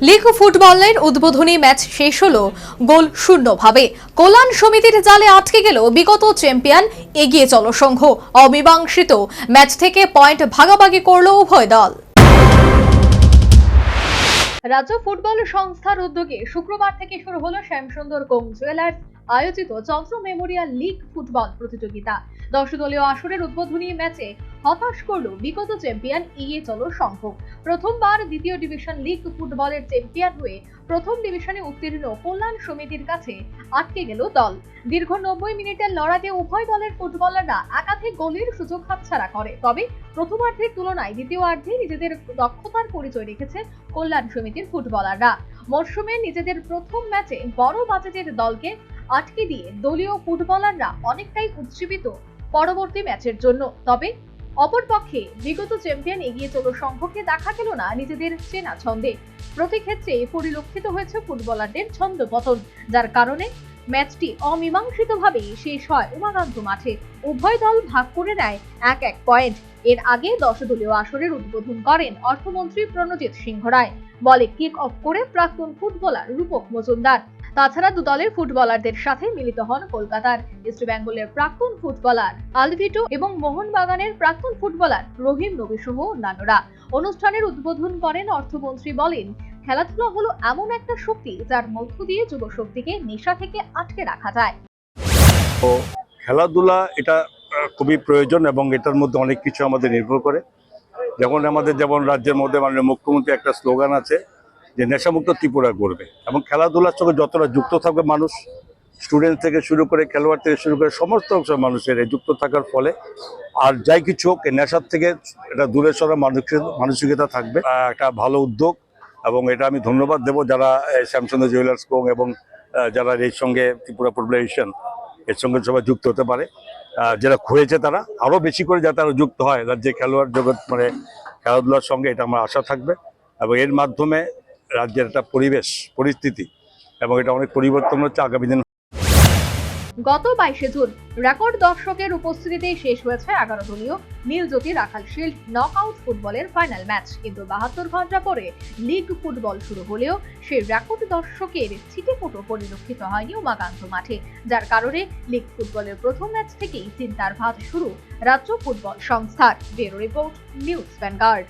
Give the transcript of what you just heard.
লীগ ফুটবলের উদ্বোধনী ম্যাচ শেষ হলো গোল শূন্যভাবে। কল্যাণ সমিতির জালে আটকে গেল বিগত চ্যাম্পিয়ন এগিয়ে চলো সংঘ। অমীমাংসিত ম্যাচ থেকে পয়েন্ট ভাগাভাগি করল উভয় দল। রাজ্য ফুটবল সংস্থার উদ্যোগে শুক্রবার থেকে শুরু হলো শ্যামসুন্দর কোং জুয়েলার্স আয়োজিত চন্দ্র মেমোরিয়াল লীগ ফুটবল প্রতিযোগিতা। 10 দলীয় আসরের উদ্বোধনী ম্যাচে হতাশ করল বিগত চ্যাম্পিয়ন এগিয়ে চলো সংঘ। প্রথমবার দ্বিতীয় ডিভিশন লীগ ফুটবলের চ্যাম্পিয়ন হয়ে প্রথম ডিভিশনে উত্তীর্ণ কল্যাণ সমিতির কাছে আটকে গেল দল। দীর্ঘ 90 মিনিটের লড়াইয়ে উভয় দলের ফুটবলাররা একাধিক গোলের সুযোগ হাতছাড়া করে। তবে প্রথমার্ধের তুলনায় দ্বিতীয়ার্ধে নিজেদের দক্ষতার পরিচয় রেখেছে কল্যাণ সমিতির ফুটবলাররা। মরশুমে নিজেদের প্রথম ম্যাচে বড় বাজেটের দলকে আটকে দিয়ে দলীয় ফুটবলাররা অনেকটাই উজ্জীবিত পরবর্তী ম্যাচের জন্য। তবে অপরপক্ষে বিগত চ্যাম্পিয়ন এগিয়ে চলো সংঘকে দেখা গেল না নিজেদের চেনা ছন্দে। প্রতি ক্ষেত্রে পরিলক্ষিত হয়েছে ফুটবলারদের ছন্দপতন, যার কারণে ম্যাচটি অমীমাংসিতভাবে শেষ হয় উমাকান্ত মাঠে। উভয় দল ভাগ করে নেয় এক পয়েন্ট। এর আগে 10 দলীয় আসরের উদ্বোধন করেন অর্থমন্ত্রী প্রণজিৎ সিংহ রায়। বলে কিক অফ করে প্রাক্তন ফুটবলার রূপক মজুমদার। তাছাড়া দু দলের ফুটবলারদের সাথে মিলিত হন কলকাতার ইস্ট বেঙ্গলের প্রাক্তন ফুটবলার আলভিটো এবং মোহনবাগানের প্রাক্তন ফুটবলার রহিম নবী সহ অন্যান্যরা। অনুষ্ঠানের উদ্বোধন করেন অর্থমন্ত্রী। বলেন, খেলাধুলা হলো এমন একটা শক্তি যার মধ্য দিয়ে যুব শক্তিকে নেশা থেকে আটকে রাখা যায়। খেলাধুলা এটা খুবই প্রয়োজন এবং এটার মধ্যে অনেক কিছু আমাদের নির্ভর করে। যেমন রাজ্যের মধ্যে মাননীয় মুখ্যমন্ত্রী একটা স্লোগান আছে যে নেশামুক্ত ত্রিপুরা করবে, এবং খেলাধুলার সঙ্গে যতটা যুক্ত থাকবে মানুষ, স্টুডেন্ট থেকে শুরু করে খেলোয়াড় থেকে শুরু করে সমস্ত মানুষের যুক্ত থাকার ফলে আর যাই কিছু হোক নেশার থেকে এটা দূরে সরা মানসিকতা থাকবে। একটা ভালো উদ্যোগ, এবং এটা আমি ধন্যবাদ দেবো যারা শ্যামসুন্দর জুয়েলার্স কোং এবং যারা এর সঙ্গে ত্রিপুরা ফুটবল এর সঙ্গে সবাই যুক্ত হতে পারে। যারা হয়েছে তারা আরও বেশি করে যাতে আরও যুক্ত হয় রাজ্যে খেলোয়াড় জগৎ খেলাধুলার সঙ্গে, এটা আমার আশা থাকবে। এবং এর মাধ্যমে রাজ্যের একটা পরিস্থিতি এবং এটা অনেক পরিবর্তন হচ্ছে আগামী দিন। গত 22 জুন রেকর্ড দর্শকের উপস্থিতিতে শেষ হয়েছে 11 দলীয় নীলজ্যোতি রাখাল শিল্ড নকআউট ফুটবলের ফাইনাল ম্যাচ। কিন্তু 72 ঘন্টা পরে লীগ ফুটবল শুরু হলেও সেই রেকর্ড দর্শকের ছিটেফোঁটো পরিলক্ষিত হয়নি উমাকান্ত মাঠে, যার কারণে লীগ ফুটবলের প্রথম ম্যাচ থেকেই চিন্তার ভাঁজ শুরু রাজ্য ফুটবল সংস্থার। Bureau report, news vanguard.